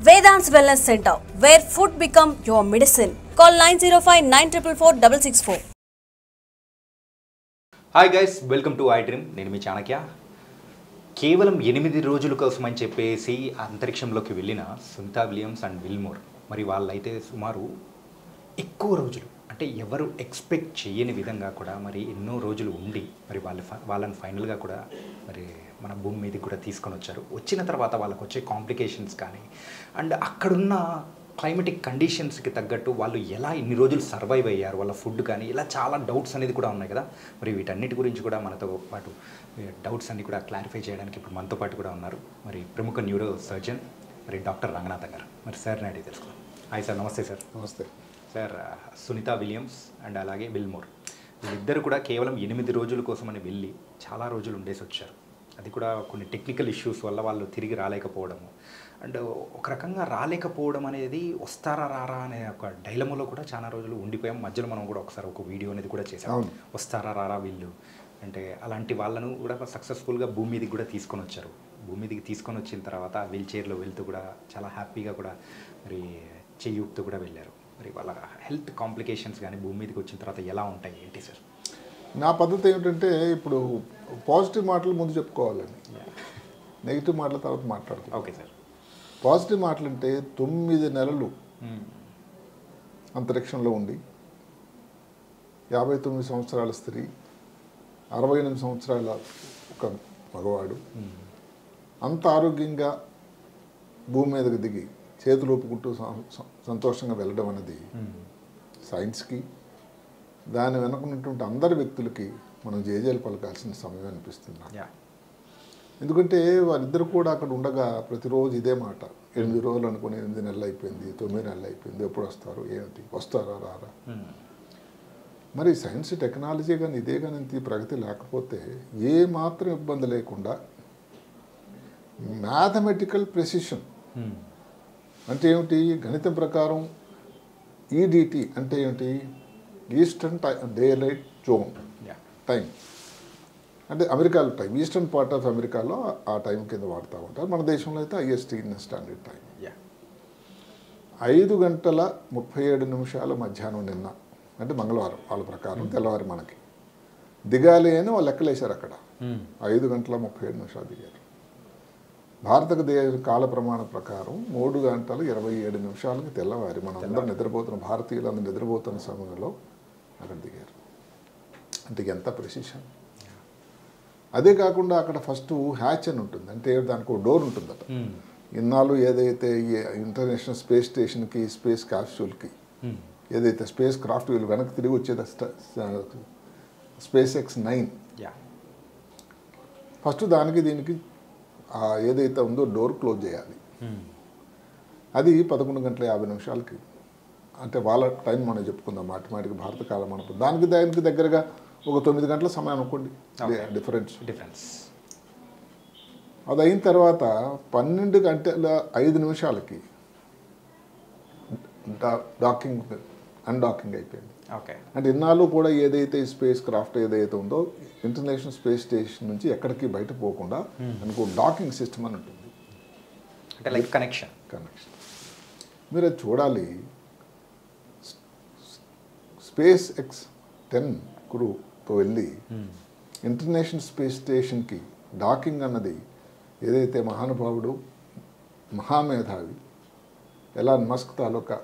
Vedant's Wellness Center, where food become your medicine. Call 905-944-664. Hi guys, welcome to I dream. నేను మీ చాణక్య. కేవలం 8 రోజుల కోసం అని చెప్పేసి అంతరిక్షంలోకి వెళ్ళిన సునీతా విలియమ్స్ అండ్ విల్మోర్, మరి వాళ్ళైతే సుమారు ఎక్కువ రోజులు అంటే ఎవరు ఎక్స్పెక్ట్ చేయని విధంగా కూడా మరి ఎన్నో రోజులు ఉండి మరి వాళ్ళని ఫైనల్గా కూడా మరి మన భూమి మీదకి కూడా తీసుకొని వచ్చారు. వచ్చిన తర్వాత వాళ్ళకు వచ్చే కాంప్లికేషన్స్ కానీ అండ్ అక్కడున్న క్లైమేటిక్ కండిషన్స్కి తగ్గట్టు వాళ్ళు ఎలా ఇన్ని రోజులు సర్వైవ్ అయ్యారు, వాళ్ళ ఫుడ్ కానీ ఇలా చాలా డౌట్స్ అనేది కూడా ఉన్నాయి కదా. మరి వీటన్నిటి గురించి కూడా మనతో పాటు డౌట్స్ అన్ని కూడా క్లారిఫై చేయడానికి ఇప్పుడు మనతో పాటు కూడా ఉన్నారు మరి ప్రముఖ న్యూరో సర్జన్ మరి డాక్టర్ రంగనాథన్ గారు. మరి సార్ని అడిగి తెలుసుకుందాం. Hi sir. నమస్తే సార్. నమస్తే సార్. సునీతా విలియమ్స్ అండ్ అలాగే విల్మోర్ వీళ్ళిద్దరు కూడా కేవలం 8 రోజుల కోసమని వెళ్ళి చాలా రోజులు ఉండేసి వచ్చారు. అది కూడా కొన్ని టెక్నికల్ ఇష్యూస్ వల్ల వాళ్ళు తిరిగి రాలేకపోవడము అండ్ ఒక రకంగా రాలేకపోవడం అనేది వస్తారా రారా అనే ఒక డైలమాలో కూడా చాలా రోజులు ఉండిపోయాం. మధ్యలో మనం కూడా ఒకసారి ఒక వీడియో అనేది కూడా చేసాం, వస్తారా రారా వీళ్ళు అంటే. అలాంటి వాళ్ళను కూడా సక్సెస్ఫుల్గా భూమి మీదకి కూడా తీసుకొని వచ్చారు. భూమి మీదకి తీసుకొని వచ్చిన తర్వాత వీల్ చైర్లో వెళ్తూ కూడా చాలా హ్యాపీగా కూడా మరి చెయ్యూపుతూ కూడా వెళ్ళారు. మరి వాళ్ళ హెల్త్ కాంప్లికేషన్స్ కానీ భూమి మీదకి వచ్చిన తర్వాత ఎలా ఉంటాయి ఏంటి సార్? నా పద్ధతి ఏమిటంటే ఇప్పుడు పాజిటివ్ మాటలు ముందు చెప్పుకోవాలండి, నెగిటివ్ మాటల తర్వాత మాట్లాడుతాం. Okay sir. పాజిటివ్ మాటలు అంటే 9 నెలలు అంతరిక్షంలో ఉండి 59 సంవత్సరాల స్త్రీ, 68 సంవత్సరాల ఒక మగవాడు అంత ఆరోగ్యంగా భూమి మీదకి దిగి చేతులు ఊపుకుంటూ సంతోషంగా వెళ్ళడం అనేది సైన్స్కి దాని వెనుకున్నటువంటి అందరి వ్యక్తులకి మనం జేజేలు పలకాల్సిన సమయం అనిపిస్తుంది. ఎందుకంటే వారిద్దరు కూడా అక్కడ ఉండగా ప్రతిరోజు ఇదే మాట, 8 రోజులు అనుకుని 8 నెలలు అయిపోయింది, 9 నెలలు అయిపోయింది, ఎప్పుడు వస్తారు, ఏమిటి, వస్తారా రారా. మరి సైన్స్ టెక్నాలజీ కానీ ఇదే కానీ ఇంత ప్రగతి లేకపోతే ఏ మాత్రం ఇబ్బంది లేకుండా మ్యాథమెటికల్ ప్రెసిషన్ అంటే ఏమిటి, గణితం ప్రకారం ఈడిటి అంటే ఏమిటి, eastern day light zone time అంటే అమెరికాలో టైం, ఈస్టర్న్ పార్ట్ ఆఫ్ అమెరికాలో ఆ టైం కింద వాడుతూ ఉంటారు. మన దేశంలో అయితే ఐఎస్టీ స్టాండర్డ్ టైం. 5 గంటల 37 నిమిషాల మధ్యాహ్నం నిన్న అంటే మంగళవారం వాళ్ళ ప్రకారం తెల్లవారి మనకి దిగాలి అని వాళ్ళు లెక్కలేశారు. అక్కడ 5 గంటల 37 నిమిషాలు దిగారు. భారత కాల ప్రమాణ ప్రకారం 3 గంటల 27 నిమిషాలకి తెల్లవారి మనం అందరం నిద్రపోతున్న భారతీయులందరూ నిద్రపోతున్న సమయంలో అక్కడ దిగారు. అంటే ఎంత ప్రెసిషన్. అదే కాకుండా అక్కడ ఫస్ట్ హ్యాచ్ అని ఉంటుంది, అంటే దానికి ఒక డోర్ ఉంటుందట. ఇన్నాళ్ళు ఏదైతే ఇంటర్నేషనల్ స్పేస్ స్టేషన్కి స్పేస్ క్యాప్సూల్కి ఏదైతే స్పేస్ క్రాఫ్ట్ వీళ్ళు వెనక్కి తిరిగి వచ్చేది SpaceX 9 ఫస్ట్ దానికి దీనికి ఏదైతే ఉందో డోర్ క్లోజ్ చేయాలి. అది 11 గంటల 50 నిమిషాలకి అంటే వాళ్ళ టైం మనం చెప్పుకుందాం మాటిమాటికి భారత కాలం అనుకుందాం. దానికి దగ్గరగా ఒక 9 గంటల సమయం అనుకోండి డిఫరెన్స్. అది అయిన తర్వాత 12 గంటల 5 నిమిషాలకి అన్డాకింగ్ అయిపోయింది. అంటే ఇన్నాళ్ళు కూడా ఏదైతే స్పేస్ క్రాఫ్ట్ ఏదైతే ఉందో ఇంటర్నేషనల్ స్పేస్ స్టేషన్ నుంచి ఎక్కడికి బయట పోకుండా అనుకో డాకింగ్ సిస్టమ్ అని ఉంటుంది, అంటే లైక్ కనెక్షన్. మీరు అది చూడాలి. SpaceX 10 క్రూతో వెళ్ళి ఇంటర్నేషనల్ స్పేస్ స్టేషన్కి డాకింగ్ అన్నది ఏదైతే మహానుభావుడు మహామేధావి ఎలాన్ మస్క్ తాలూకా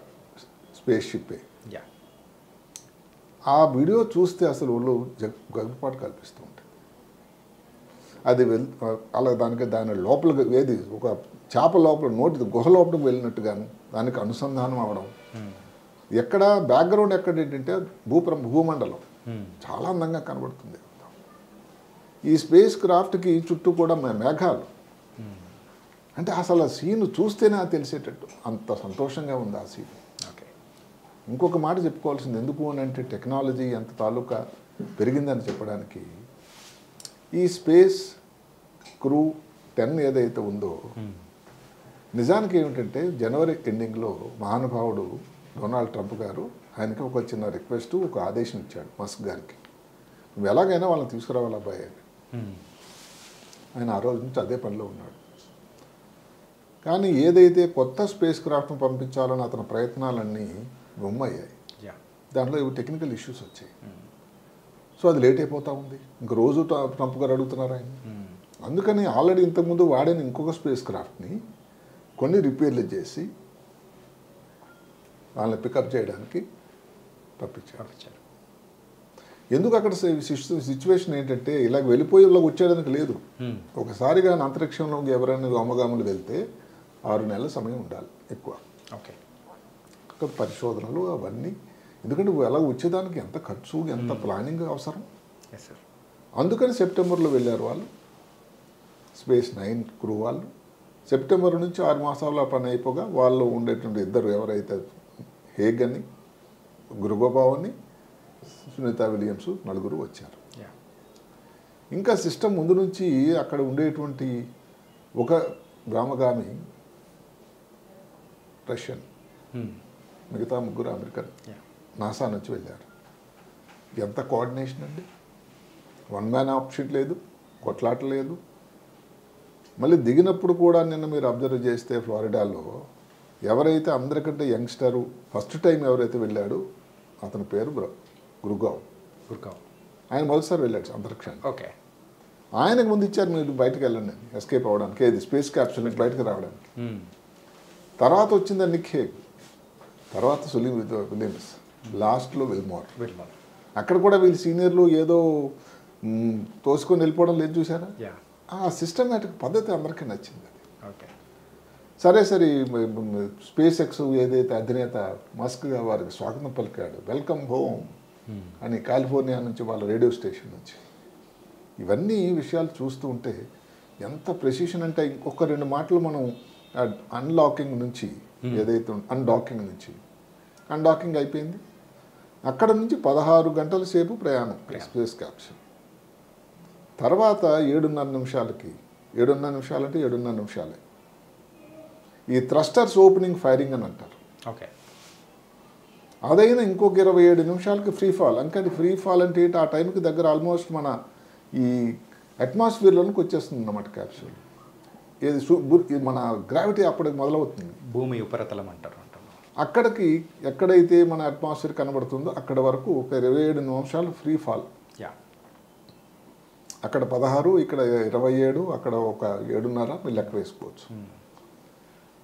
స్పేస్ షిప్పే. ఆ వీడియో చూస్తే అసలు వాళ్ళు గగ్గుపాటు కల్పిస్తూ ఉంటుంది. అది అలా దాని లోపల ఏది ఒక చేప లోపల నోటి గుహ లోపలికి వెళ్ళినట్టుగాను దానికి అనుసంధానం అవ్వడం. ఎక్కడ బ్యాక్గ్రౌండ్ ఎక్కడ ఏంటంటే భూమండలం చాలా అందంగా కనబడుతుంది. ఈ స్పేస్ క్రాఫ్ట్కి చుట్టూ కూడా మేఘాలు. అంటే అసలు ఆ సీన్ చూస్తేనే తెలిసేటట్టు అంత సంతోషంగా ఉంది ఆ సీన్. ఇంకొక మాట చెప్పుకోవాల్సింది ఎందుకు అని అంటే టెక్నాలజీ ఎంత తాలూకా పెరిగిందని చెప్పడానికి ఈ స్పేస్ క్రూ 10 ఏదైతే ఉందో నిజానికి ఏమిటంటే జనవరి ఎండింగ్లో మహానుభావుడు డొనాల్డ్ ట్రంప్ గారు ఆయనకి ఒక చిన్న రిక్వెస్ట్ ఒక ఆదేశం ఇచ్చాడు మస్క్ గారికి, నువ్వు ఎలాగైనా వాళ్ళని తీసుకురావాలి అబ్బాయి అని. ఆయన ఆ రోజు నుంచి అదే పనిలో ఉన్నాడు. కానీ ఏదైతే కొత్త స్పేస్ క్రాఫ్ట్ను పంపించాలని అతని ప్రయత్నాలన్నీ బొమ్మయ్యాయి. దాంట్లో టెక్నికల్ ఇష్యూస్ వచ్చాయి. సో అది లేట్ అయిపోతూ ఉంది. ఇంక రోజు ట్రంప్ గారు అడుగుతున్నారు ఆయన. అందుకని ఆల్రెడీ ఇంతకుముందు వాడిన ఇంకొక స్పేస్ క్రాఫ్ట్ని కొన్ని రిపేర్లు చేసి వాళ్ళని పికప్ చేయడానికి పంపించారు. ఎందుకు అక్కడ సిచ్యువేషన్ ఏంటంటే ఇలాగ వెళ్ళిపోయేలా వచ్చేయడానికి లేదు. ఒకసారిగా అంతరిక్షంలో ఎవరైనా వ్యోమగాములు వెళ్తే 6 నెలల సమయం ఉండాలి ఎక్కువ. అక్కడ పరిశోధనలు అవన్నీ, ఎందుకంటే అలా వచ్చేదానికి ఎంత ఖర్చు ఎంత ప్లానింగ్ అవసరం. అందుకని సెప్టెంబర్లో వెళ్ళారు వాళ్ళు, స్పేస్ 9 క్రూ వాళ్ళు. సెప్టెంబర్ నుంచి 6 మాసాల పని అయిపోగా వాళ్ళు ఉండేటువంటి ఇద్దరు ఎవరైతే హేగ్ అని గురుగోబావని సునీత విలియమ్స్ నలుగురు వచ్చారు. ఇంకా సిస్టమ్ ముందు నుంచి అక్కడ ఉండేటువంటి ఒక వ్యోమగామి రష్యన్, మిగతా ముగ్గురు అమెరికన్ నాసా నుంచి వెళ్ళారు. ఎంత కోఆర్డినేషన్ అండి. 1 మ్యాన్ ఆప్షన్ లేదు, కొట్లాట లేదు. మళ్ళీ దిగినప్పుడు కూడా నిన్న మీరు అబ్జర్వ్ చేస్తే ఫ్లోరిడాలో ఎవరైతే అందరికంటే యంగ్స్టరు ఫస్ట్ టైం ఎవరైతే వెళ్ళాడో అతని పేరు గురుగావ్. ఆయన మొదటిసారి వెళ్ళాడు అంతరిక్షానికి. ఆయనకు ముందు ఇచ్చారు మీరు బయటకు వెళ్ళండి ఎస్కేప్ అవ్వడానికి, ఏది స్పేస్ క్యాప్సూల్ నుంచి బయటకు రావడానికి. తర్వాత వచ్చింది నిక్ హేగ్, తర్వాత విలియమ్స్, లాస్ట్లో విల్మోర్. అక్కడ కూడా వీళ్ళు సీనియర్లు ఏదో తోసుకొని వెళ్ళిపోవడం లేదు చూసారా. ఆ సిస్టమేటిక్ పద్ధతి అందరికీ నచ్చింది. సరే స్పేస్ ఎక్స్ ఏదైతే అధినేత మస్క్గా వారికి స్వాగతం పలికాడు, వెల్కమ్ హోమ్ అని కాలిఫోర్నియా నుంచి వాళ్ళ రేడియో స్టేషన్ నుంచి. ఇవన్నీ విషయాలు చూస్తూ ఉంటే ఎంత ప్రెసిషన్ అంటే ఇంకొక 2 మాటలు మనం అన్లాకింగ్ నుంచి ఏదైతే అన్డాకింగ్ అయిపోయింది. అక్కడ నుంచి 16 గంటల సేపు ప్రయాణం స్పేస్ క్యాప్సూల్. తర్వాత 7.5 నిమిషాలకి 7.5 నిమిషాలంటే 7.5 నిమిషాలే ఈ థ్రస్టర్స్ ఓపెనింగ్ ఫైరింగ్ అని అంటారు. అదైనా ఇంకొక 27 నిమిషాలకి ఫ్రీ ఫాల్. అంటే ఫ్రీ ఫాల్ అంటే ఆ టైంకి దగ్గర ఆల్మోస్ట్ మన ఈ అట్మాస్ఫియర్లోనికి వచ్చేస్తుంది అన్నమాట క్యాప్సూల్. ఏది మన గ్రావిటీ అప్పటికి మొదలవుతుంది. భూమి ఉపరితలం అంటారు. అక్కడికి ఎక్కడైతే మన అట్మాస్ఫియర్ కనబడుతుందో అక్కడ వరకు ఒక 27 నిమిషాలు ఫ్రీ ఫాల్. అక్కడ 16, ఇక్కడ 27, అక్కడ ఒక 7.5 మీరు లెక్క వేసుకోవచ్చు.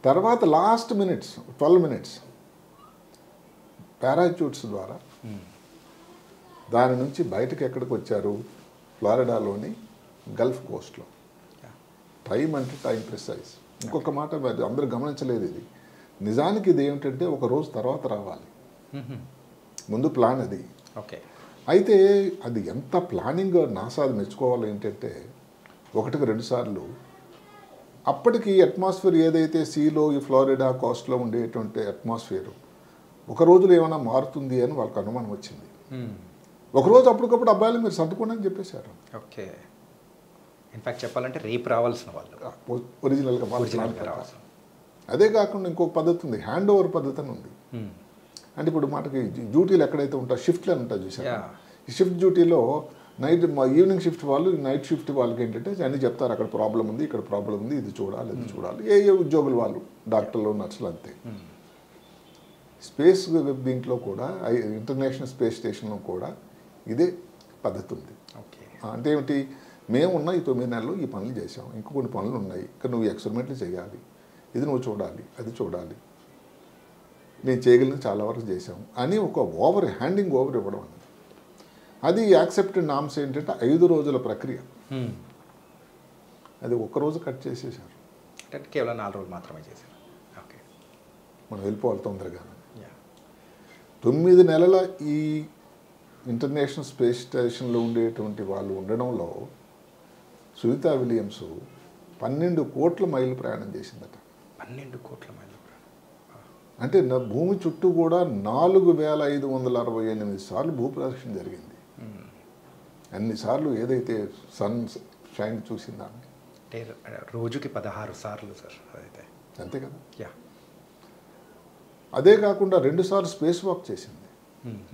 తర్వాత లాస్ట్ 12 మినిట్స్ పారాచూట్స్ ద్వారా దాని నుంచి బయటకు ఎక్కడికి వచ్చారు, ఫ్లోరిడాలోని గల్ఫ్ కోస్ట్లో. టైం అంటే టైం ప్రిసైజ్. ఇంకొక మాట అందరూ గమనించలేదు, ఇది నిజానికి ఇది ఏమిటంటే ఒక రోజు తర్వాత రావాలి, ముందు ప్లాన్ అది. అయితే అది ఎంత ప్లానింగ్ నాసా మెచ్చుకోవాలి ఏంటంటే 1-2 సార్లు అప్పటికి అట్మాస్ఫియర్ ఏదైతే సీలో ఈ ఫ్లోరిడా కోస్ట్లో ఉండేటువంటి అట్మాస్ఫియర్ ఒక రోజులో ఏమైనా మారుతుంది అని వాళ్ళకి అనుమానం వచ్చింది. ఒకరోజు అప్పటికప్పుడు అబ్బాయిలు మీరు సర్దుకోండి అని చెప్పేశారు. ఇన్ఫాక్ట్ చెప్పాలంటే రేపు రావాల్సిన వాళ్ళు ఒరిజినల్గా రావాల్సిన. అదే కాకుండా ఇంకొక పద్ధతి ఉంది, హ్యాండ్ ఓవర్ పద్ధతి అని ఉంది. అంటే ఇప్పుడు మనకి డ్యూటీలు ఎక్కడైతే ఉంటాయో షిఫ్ట్లు అని ఉంటాయి చూసారు. ఈ షిఫ్ట్ డ్యూటీలో ఈవినింగ్ షిఫ్ట్ వాళ్ళు నైట్ షిఫ్ట్ వాళ్ళకి ఏంటంటే అన్నీ చెప్తారు, అక్కడ ప్రాబ్లం ఉంది, ఇక్కడ ప్రాబ్లం ఉంది, ఇది చూడాలి, ఇది చూడాలి. ఏ ఉద్యోగులు వాళ్ళు, డాక్టర్లు, నర్సులు అంతే. స్పేస్ దీంట్లో కూడా ఇంటర్నేషనల్ స్పేస్ స్టేషన్లో కూడా ఇదే పద్ధతి ఉంది. అంటే ఏమిటి, మేమున్న ఈ 9 నెలలు ఈ పనులు చేసాం, ఇంకా కొన్ని పనులు ఉన్నాయి, ఇక్కడ నువ్వు ఎక్స్పెరిమెంట్లు చేయాలి, ఇది నువ్వు చూడాలి, అది చూడాలి, నేను చేయగలిగిన చాలా వరకు చేసాం అని ఒక హ్యాండింగ్ ఓవర్ ఇవ్వడం. అది యాక్సెప్టెడ్ నామ్స్ ఏంటంటే 5 రోజుల ప్రక్రియ. అది ఒక్కరోజు కట్ చేసేసారు, కేవలం 4 రోజులు మాత్రమే చేశారు. మనం వెళ్ళిపోవాలి తొందరగా. 9 నెలల ఈ ఇంటర్నేషనల్ స్పేస్ స్టేషన్లో ఉండేటువంటి వాళ్ళు ఉండడంలో సునీత విలియమ్స్ 12 కోట్ల మైళ్ళు ప్రయాణం చేసిందట. 12 కోట్ల మైళ్ళు ప్రయాణం అంటే భూమి చుట్టూ కూడా 4568 సార్లు భూప్రదక్షిణ జరిగింది. అన్నిసార్లు ఏదైతే సన్ షైన్ చూసిందాన్ని, అంటే రోజుకి 16 సార్లు సార్, అదైతే అంతే కదా. అదే కాకుండా 2 సార్లు స్పేస్ వాక్ చేసింది.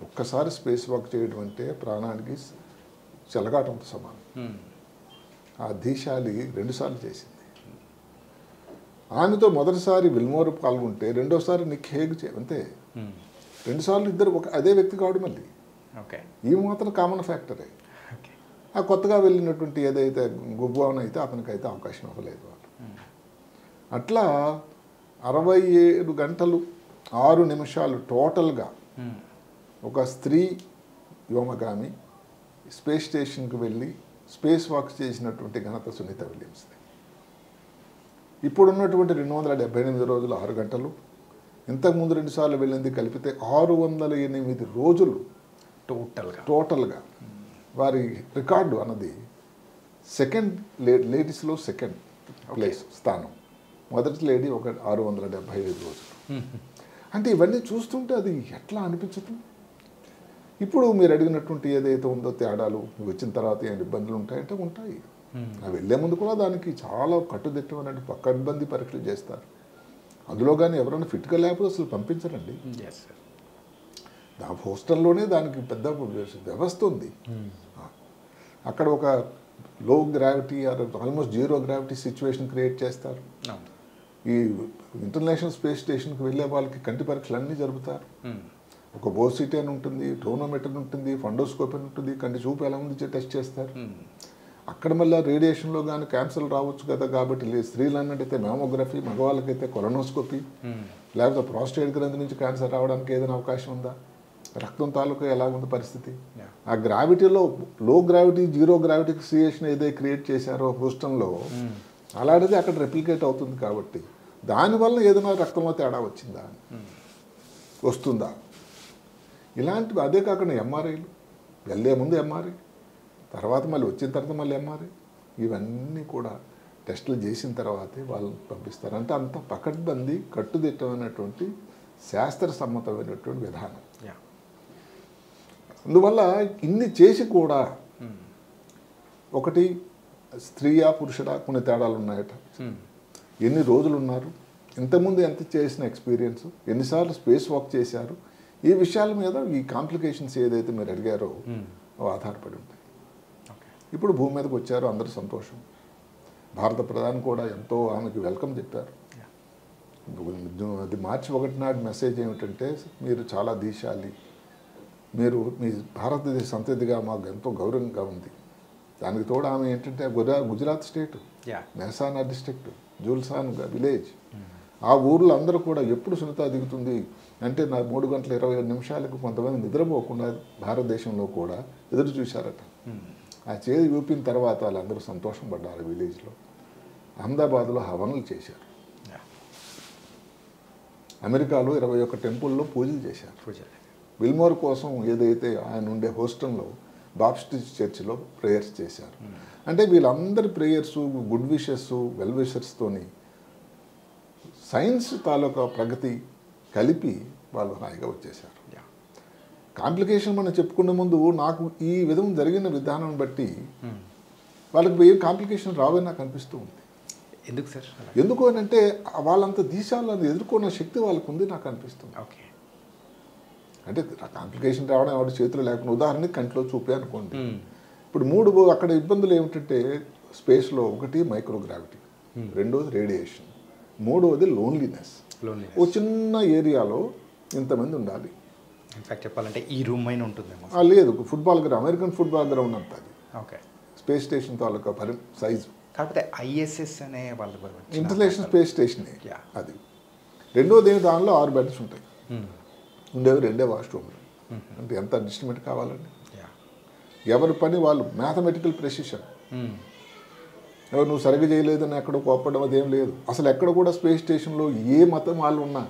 ఒక్కసారి స్పేస్ వాక్ చేయడం అంటే ప్రాణానికి చెలగాటంతో సమానం. ఆ దీశాలి 2 సార్లు చేసింది. ఆమెతో మొదటిసారి విల్మోర్ పాల్గొంటే రెండోసారి నిక్ హేగ్ అంతే. రెండుసార్లు ఇద్దరు అదే వ్యక్తి కావడం మళ్ళీ. ఓకే, ఈ మాత్రం కామన్ ఫ్యాక్టరే. ఆ కొత్తగా వెళ్ళినటువంటి ఏదైతే గుబ్బోన్ అయితే అతనికైతే అవకాశం ఇవ్వలేదు వాళ్ళు. అట్లా 67 గంటలు 6 నిమిషాలు టోటల్గా ఒక స్త్రీ వ్యోమగామి స్పేస్ స్టేషన్కి వెళ్ళి స్పేస్ వాక్ చేసినటువంటి ఘనత సునీత విలియమ్స్ది. ఇప్పుడున్నటువంటి 278 రోజులు 6 గంటలు, ఇంతకుముందు 2 సార్లు వెళ్ళింది కలిపితే 608 రోజులు టోటల్గా వారి రికార్డు అన్నది సెకండ్ లేడీస్లో సెకండ్ ప్లేస్ స్థానం. మొదటి లేడీ ఒక 675 రోజులు. అంటే ఇవన్నీ చూస్తుంటే అది ఎట్లా అనిపించదు? ఇప్పుడు మీరు అడిగినటువంటి ఏదైతే ఉందో తేడాలు వచ్చిన తర్వాత ఏమైనా ఇబ్బందులు ఉంటాయంటే ఉంటాయి. అవి వెళ్ళే ముందు కూడా దానికి చాలా కట్టుదిట్టమైన పక్కడ్బందీ పరీక్షలు చేస్తారు. అందులో కానీ ఎవరైనా ఫిట్గా లేకపోతే అసలు పంపించరండి. ఆ హోస్టల్లోనే దానికి పెద్ద వ్యవస్థ ఉంది. అక్కడ ఒక low gravity or almost zero gravity situation create చేస్తారు. ఈ ఇంటర్నేషనల్ స్పేస్ స్టేషన్కి వెళ్ళే వాళ్ళకి కంటి పరీక్షలు అన్నీ జరుపుతారు. ఒక బోసిటీ అని ఉంటుంది, టోనోమీటర్ ఉంటుంది, ఫండోస్కోప్ అని ఉంటుంది, కంటి చూపు ఎలా ఉంది టెస్ట్ చేస్తారు. అక్కడ మళ్ళీ రేడియేషన్లో కానీ క్యాన్సర్ రావచ్చు కదా, కాబట్టి స్త్రీలు అన్నట్టయితే మ్యామోగ్రఫీ, మగవాళ్ళకైతే కొలనోస్కోపీ, లేకపోతే ప్రాస్టేట్ గ్రంథి నుంచి క్యాన్సర్ రావడానికి ఏదైనా అవకాశం ఉందా, రక్తం తాలూకా ఎలా ఉంది పరిస్థితి. ఆ గ్రావిటీలో లో గ్రావిటీ జీరో గ్రావిటీ క్రియేషన్ ఏదైతే క్రియేట్ చేశారో హూస్టన్లో అలాంటిది అక్కడ రెప్లికేట్ అవుతుంది. కాబట్టి దానివల్ల ఏదైనా రక్తంలో తేడా వచ్చిందా, వస్తుందా, ఇలాంటివి. అదే కాకుండా ఎంఆర్ఐలు వెళ్ళే ముందు ఎంఆర్ఐ, తర్వాత మళ్ళీ వచ్చిన తర్వాత మళ్ళీ ఎంఆర్ఐ, ఇవన్నీ కూడా టెస్టులు చేసిన తర్వాతే వాళ్ళని పంపిస్తారు. అంటే అంత పకడ్బందీ కట్టుదిట్టమైనటువంటి శాస్త్ర సమ్మతమైనటువంటి విధానం. అందువల్ల ఇన్ని చేసి కూడా ఒకటి స్త్రీయా పురుషుడా కొన్ని తేడాలు ఉన్నాయట. ఎన్ని రోజులు ఉన్నారు, ఇంతకుముందు ఎంత చేసిన ఎక్స్పీరియన్స్, ఎన్నిసార్లు స్పేస్ వాక్ చేశారు, ఈ విషయాల మీద ఈ కాంప్లికేషన్స్ ఏదైతే మీరు అడిగారో ఆధారపడి ఉంటాయి. ఇప్పుడు భూమి మీదకి వచ్చారు, అందరూ సంతోషం. భారత ప్రధాని కూడా ఎంతో ఆమెకి వెల్కమ్ చెప్పారు. అది మార్చి 1 నాటి మెసేజ్ ఏమిటంటే, మీరు చాలా దీశాలి, మీరు మీ భారతదేశ సంతతిగా మాకు ఎంతో గౌరవంగా ఉంది. దానికి తోడు ఆమె ఏంటంటే Gujarat state Mehsana district Jhulasan village, ఆ ఊర్లో అందరూ కూడా ఎప్పుడు సునీత దిగుతుంది అంటే నా 3 గంటల 27 నిమిషాలకు కొంతమంది నిద్రపోకుండా భారతదేశంలో కూడా ఎదురు చూశారట. ఆ చేతి ఊపిన తర్వాత వాళ్ళందరూ సంతోషం పడ్డారు. విలేజ్లో అహ్మదాబాద్లో హవన్లు చేశారు. అమెరికాలో 21 టెంపుల్లో పూజలు చేశారు. విల్మోర్ కోసం ఏదైతే ఆయన ఉండే హోస్టల్లో బాప్టిస్ట్ చర్చిలో ప్రేయర్స్ చేశారు. అంటే వీళ్ళందరి ప్రేయర్స్, గుడ్ విషెస్, వెల్ విషర్స్తోని సైన్స్ తాలూకా ప్రగతి కలిపి వాళ్ళు హాయిగా వచ్చేసారు. కాంప్లికేషన్ మనం చెప్పుకునే ముందు నాకు ఈ విధం జరిగిన విధానం బట్టి వాళ్ళకి ఏం కాంప్లికేషన్ రావని నాకు అనిపిస్తూ ఉంది. ఎందుకు సార్? ఎందుకు అని అంటే వాళ్ళంత దేశాలను ఎదుర్కొన్న శక్తి వాళ్ళకు ఉంది నాకు అనిపిస్తుంది. ఓకే, అంటే కాంప్లికేషన్ రావడం ఎవరి చేతులు లేకుండా, ఉదాహరణకి కంట్లో చూపే అనుకోండి. ఇప్పుడు 3 అక్కడ ఇబ్బందులు ఏమిటంటే స్పేస్లో ఒకటి మైక్రోగ్రావిటీ, రెండోది రేడియేషన్, మూడవది లోన్లీనెస్. ఓ చిన్న ఏరియాలో ఇంతమంది ఉండాలి. ఇన్ఫాక్ట్ చెప్పాలంటే ఈ రూమ్ అయినా ఉంటుందేమో. లేదు, football ground, American football ground అంత అది. ఓకే, స్పేస్ స్టేషన్ తాలూకా సైజు. కాకపోతే ఐఎస్ఎస్ అనే వాళ్ళు ఇంటర్నేషనల్ స్పేస్ స్టేషనే అది. రెండోది ఏమి, దానిలో 6 బెడ్స్ ఉంటాయి, ఉండేవి 2 వాష్రూమ్లు. అంటే ఎంత అడ్జస్ట్మెంట్ కావాలండి. ఎవరి పని వాళ్ళు, మ్యాథమెటికల్ ప్రెసిషన్. ఎవరు నువ్వు సరిగ్గా చేయలేదని ఎక్కడ కోప్పడం అదేం లేదు. అసలు ఎక్కడ కూడా స్పేస్ స్టేషన్లో ఏ మతం వాళ్ళు ఉన్నా,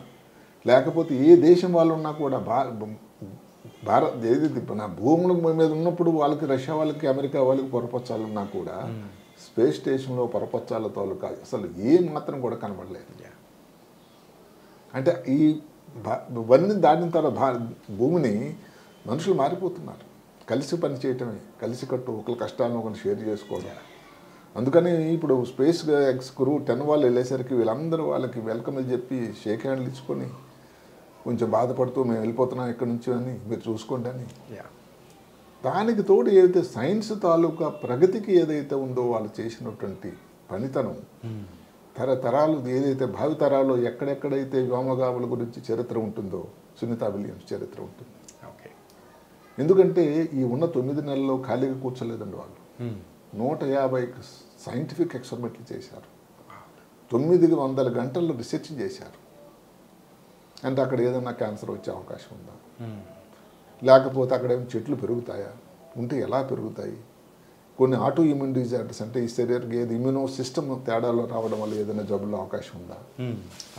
లేకపోతే ఏ దేశం వాళ్ళు ఉన్నా కూడా భారత్ ఏది నా భూముల మీద ఉన్నప్పుడు వాళ్ళకి రష్యా వాళ్ళకి అమెరికా వాళ్ళకి పొరపచ్చాలన్నా కూడా స్పేస్ స్టేషన్లో పొరపచ్చాలతో కాదు అసలు ఏ మాత్రం కూడా కనబడలేదు. అంటే ఈ ఇవన్నీ దాటిన తర్వాత భూమిని మనుషులు మారిపోతున్నారు. కలిసి పని చేయటమే, కలిసికట్టు ఒకరి కష్టాలను ఒకరిని షేర్ చేసుకోవడం. అందుకని ఇప్పుడు స్పేస్ ఎక్స్ క్రూ 10 వాళ్ళు వెళ్ళేసరికి వీళ్ళందరూ వాళ్ళకి వెల్కమ్ చెప్పి షేక్ హ్యాండ్లు ఇచ్చుకొని కొంచెం బాధపడుతూ మేము వెళ్ళిపోతున్నాం ఇక్కడి నుంచి అని మీరు చూసుకోండి అని. దానికి తోడు ఏదైతే సైన్స్ తాలూకా ప్రగతికి ఏదైతే ఉందో వాళ్ళు చేసినటువంటి పనితనం తరతరాలు ఏదైతే భావితరాల్లో ఎక్కడెక్కడైతే వ్యోమగాముల గురించి చరిత్ర ఉంటుందో సునీతా విలియమ్స్ చరిత్ర ఉంటుంది. ఓకే. ఎందుకంటే ఈ ఉన్న 9 నెలల్లో ఖాళీగా కూర్చోలేదండి వాళ్ళు. 150 సైంటిఫిక్ ఎక్స్పెరిమెంట్లు చేశారు, 900 గంటల్లో రీసెర్చ్ చేశారు. అంటే అక్కడ ఏదైనా క్యాన్సర్ వచ్చే అవకాశం ఉందా, లేకపోతే అక్కడ ఏమైనా చెట్లు పెరుగుతాయా, ఉంటే ఎలా పెరుగుతాయి, కొన్ని ఆటో ఇమ్యూన్ డిజార్డర్స్ అంటే ఈ శరీరానికి ఏది ఇమ్యూనో సిస్టమ్ తేడాలో రావడం వల్ల ఏదైనా జబ్బులో అవకాశం ఉందా,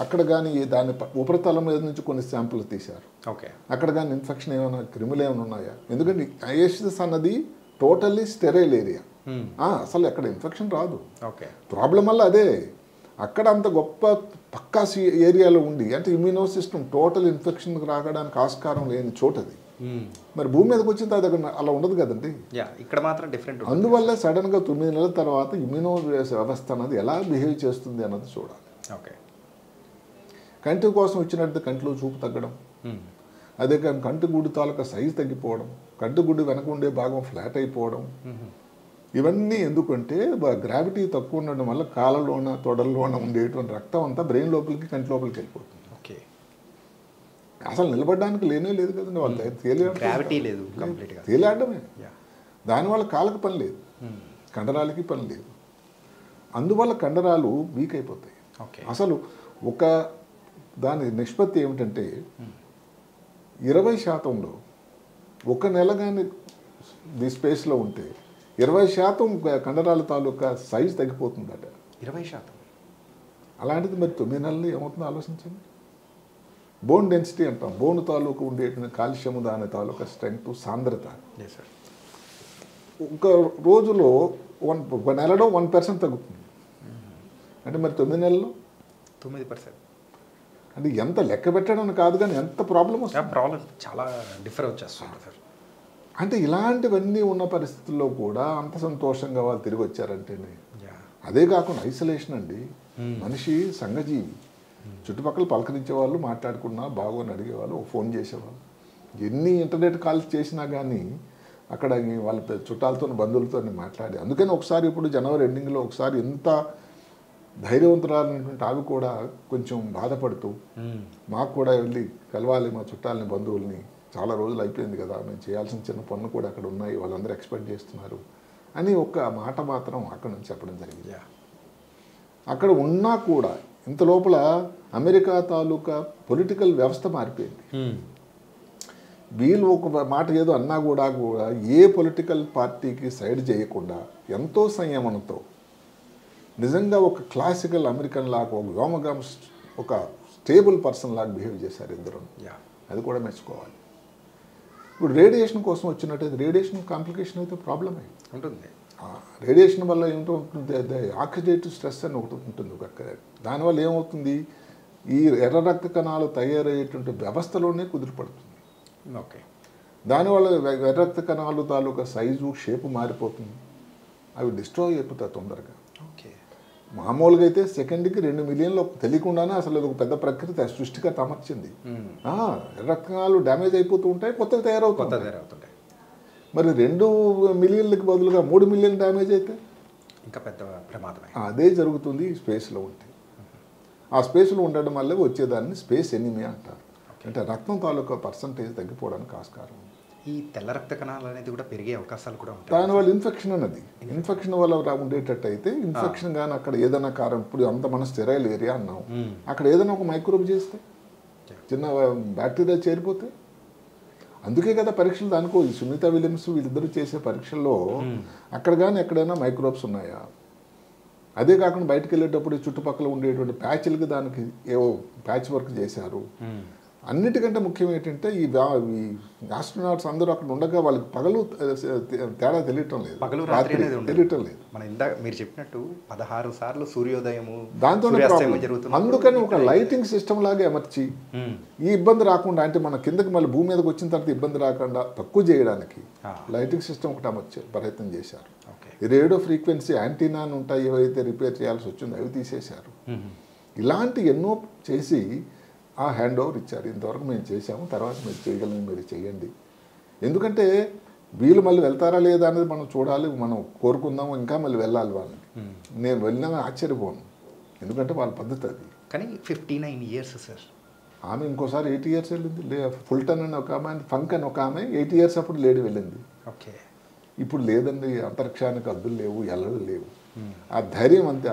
అక్కడ కానీ దాని ఉపరితలం మీద నుంచి కొన్ని శాంపుల్ తీశారు. ఓకే. అక్కడ కానీ ఇన్ఫెక్షన్ ఏమైనా క్రిములు ఏమైనా ఉన్నాయా, ఎందుకంటే ఐఎస్ఎస్ అన్నది టోటల్లీ స్టెరైల్ ఏరియా, అసలు ఎక్కడ ఇన్ఫెక్షన్ రాదు. ఓకే. ప్రాబ్లం వల్ల అదే అక్కడ అంత గొప్ప పక్కా ఏరియాలో ఉండి అంటే ఇమ్యూనో సిస్టమ్ టోటల్ ఇన్ఫెక్షన్కి రావడానికి ఆస్కారం లేని చోటది. మరి భూమి మీదకి వచ్చిన తర్వాత అలా ఉండదు కదండి, ఇక్కడ మాత్రం డిఫరెంట్. అందువల్ల సడన్గా 9 నెలల తర్వాత ఇమ్యూనో వ్యవస్థ అన్నది ఎలా బిహేవ్ చేస్తుంది అన్నది చూడాలి. ఓకే. కంటి కోసం వచ్చినట్టు కంటిలో చూపు తగ్గడం, అదే కానీ కంటి గుడ్డు తాలూకా సైజు తగ్గిపోవడం, కంటి గుడ్డు వెనక ఉండే భాగం ఫ్లాట్ అయిపోవడం, ఇవన్నీ ఎందుకంటే గ్రావిటీ తక్కువ ఉండడం వల్ల కాళ్ళలోన తొడల్లోన ఉండేటువంటి రక్తం అంతా బ్రెయిన్ లోపలికి కంటి లోపలికి వెళ్ళిపోతుంది. ఓకే. అసలు నిలబడడానికి లేనే లేదు కదండి, వాళ్ళు గ్రావిటీ లేదు, కంప్లీట్గా తేలాడమే. దానివల్ల కాళ్ళకి పని లేదు, కండరాలకి పని లేదు, అందువల్ల కండరాలు వీక్ అయిపోతాయి. అసలు ఒక దాని నిష్పత్తి ఏమిటంటే 20%లో ఒక నెల కానీ ది స్పేస్లో ఉంటే 20% కండరాల తాలూకా సైజు తగ్గిపోతుందట. 20%? అలాంటిది మరి 9 నెలలు ఏమవుతుందో ఆలోచించండి. బోన్ డెన్సిటీ అంటాం, బోన్ తాలూకు ఉండేటువంటి కాల్షియము దాని తాలూకా స్ట్రెంగ్త్ సాంద్రత ఒక రోజులో ఒక నెలలో 1% తగ్గుతుంది. అంటే మరి 9 నెలల్లో 9%. అంటే ఎంత లెక్క పెట్టడం కాదు కానీ ఎంత ప్రాబ్లం వస్తుంది, ప్రాబ్లం చాలా డిఫర్ వచ్చేస్తుంది సార్. అంటే ఇలాంటివన్నీ ఉన్న పరిస్థితుల్లో కూడా అంత సంతోషంగా వాళ్ళు తిరిగి వచ్చారంటే అదే కాకుండా ఐసోలేషన్ అండి. మనిషి సంఘజీవి, చుట్టుపక్కల పలకరించే వాళ్ళు, మాట్లాడుకున్నా బాగోని అడిగేవాళ్ళు, ఫోన్ చేసేవాళ్ళు, ఎన్ని ఇంటర్నెట్ కాల్స్ చేసినా కానీ అక్కడ వాళ్ళ చుట్టాలతో బంధువులతో మాట్లాడి. అందుకని ఒకసారి ఇప్పుడు జనవరి ఎండింగ్లో ఒకసారి ఎంత ధైర్యవంతురాలైనటువంటి ఆవి కూడా కొంచెం బాధపడుతూ మాకు కూడా వెళ్ళి కలవాలి మా చుట్టాలని బంధువుల్ని, చాలా రోజులు అయిపోయింది కదా, మేము చేయాల్సిన చిన్న పనులు కూడా అక్కడ ఉన్నాయి, వాళ్ళందరూ ఎక్స్పెక్ట్ చేస్తున్నారు అని ఒక్క మాట మాత్రం అక్కడ నుంచి చెప్పడం జరిగింది. అక్కడ ఉన్నా కూడా ఇంత లోపల అమెరికా తాలూకా పొలిటికల్ వ్యవస్థ మారిపోయింది. వీళ్ళు ఒక మాట ఏదో అన్నా కూడా ఏ పొలిటికల్ పార్టీకి సైడ్ చేయకుండా ఎంతో సంయమనంతో నిజంగా ఒక క్లాసికల్ అమెరికన్ లాగా ఒక వ్యోమగామ ఒక స్టేబుల్ పర్సన్ లాగా బిహేవ్ చేశారు ఇద్దరు. అది కూడా మెచ్చుకోవాలి. ఇప్పుడు రేడియేషన్ కోసం వచ్చినట్టయితే రేడియేషన్ కాంప్లికేషన్ అయితే ప్రాబ్లం ఉంటుంది. రేడియేషన్ వల్ల ఏమిటో ఉంటుంది, ఆక్సిడేటివ్ స్ట్రెస్ అని ఒకటి ఉంటుంది. దానివల్ల ఏమవుతుంది, ఈ ఎర్ర రక్త కణాలు తయారయ్యేటువంటి వ్యవస్థలోనే కుదిరిపడుతుంది. ఓకే. దానివల్ల ఎర్ర రక్త కణాలు తాలూకా సైజు షేపు మారిపోతుంది, అవి డిస్ట్రాయ్ అయిపోతాయి తొందరగా. ఓకే. మామూలుగా అయితే సెకండ్కి 2 మిలియన్లు తెలియకుండానే అసలు ఒక పెద్ద ప్రకృతి సృష్టిగా అమర్చింది. రక్త కణాలు డ్యామేజ్ అయిపోతూ ఉంటాయి, కొత్తగా తయారవుతుంటాయి. మరి 2 మిలియన్లకి బదులుగా 3 మిలియన్ డ్యామేజ్ అయితే ఇంకా పెద్ద ప్రమాదమే. అదే జరుగుతుంది స్పేస్లో ఉంటే. ఆ స్పేస్లో ఉండడం వల్ల వచ్చేదాన్ని స్పేస్ ఎనిమియా అంటారు. అంటే రక్తం తాలూకా పర్సంటేజ్ తగ్గిపోవడానికి ఆస్కారం ఉంది. ఈ తెల్ల రక్త కణాలు అనేది కూడా పెరిగే అవకాశాలు కూడా ఉంటాయి. దానివల్ల ఇన్ఫెక్షన్ అన్నది ఇన్ఫెక్షన్ వల్ల ఉండేటట్టు అయితే ఇన్ఫెక్షన్ కానీ అక్కడ ఏదైనా కారణం, ఇప్పుడు అంత మన స్టెరైల్ ఏరియా అన్నాం, అక్కడ ఏదైనా ఒక మైక్రోబ్ చేస్తే చిన్న బ్యాక్టీరియా చేరిపోతే, అందుకే కదా పరీక్షలు దానికో సునీతా విలియమ్స్ వీళ్ళిద్దరూ చేసే పరీక్షల్లో అక్కడ కానీ ఎక్కడైనా మైక్రోబ్స్ ఉన్నాయా, అదే కాకుండా బయటకు వెళ్ళేటప్పుడు చుట్టుపక్కల ఉండేటువంటి ప్యాచ్లకి దానికి ఏవో ప్యాచ్ వర్క్ చేశారు. అన్నిటికంటే ముఖ్యం ఏంటంటే ఈ ఆస్ట్రోనాట్స్ అందరూ అక్కడ ఉండగా వాళ్ళకి పగలు తేడా తెలియటం లేదు, పగలు రాత్రి తెలియటం లేదు. మన ఇందాక మీరు చెప్పినట్టు 16 సార్లు సూర్యోదయము దాంతో జరుగుతుంది. అందుకని ఒక లైటింగ్ సిస్టమ్ లాగా అమర్చి ఈ ఇబ్బంది రాకుండా, అంటే మన కిందకి మళ్ళీ భూమి మీదకి వచ్చిన తర్వాత ఇబ్బంది రాకుండా తక్కువ చేయడానికి లైటింగ్ సిస్టమ్ ఒకటి అమర్చి ప్రయత్నం చేశారు. ఈ రేడియో ఫ్రీక్వెన్సీ యాంటీనా ఉంటాయి, ఏవైతే రిపేర్ చేయాల్సి వచ్చిందో అవి తీసేశారు. ఇలాంటి ఎన్నో చేసి ఆ హ్యాండ్ ఓవర్ ఇచ్చారు. ఇంతవరకు మేము చేసాము, తర్వాత మీరు చేయగలని మీరు చేయండి. ఎందుకంటే వీళ్ళు మళ్ళీ వెళ్తారా లేదా అనేది మనం చూడాలి, మనం కోరుకుందాము, ఇంకా మళ్ళీ వెళ్ళాలి వాళ్ళని. నేను వెళ్ళినా ఆశ్చర్యపోను. ఎందుకంటే వాళ్ళ పద్ధతి అది. కానీ 59 years సార్. ఆమె ఇంకోసారి 80 years వెళ్ళింది. ఫుల్టన్ అని ఒక ఆమె, ఫంక్ అని ఒక ఆమె 80 years అప్పుడు లేడీ వెళ్ళింది. ఓకే. ఇప్పుడు లేదండి, అంతరిక్షానికి అద్దులు లేవు, ఎల్లలు లేవు. ఆ ధైర్యం అంతే,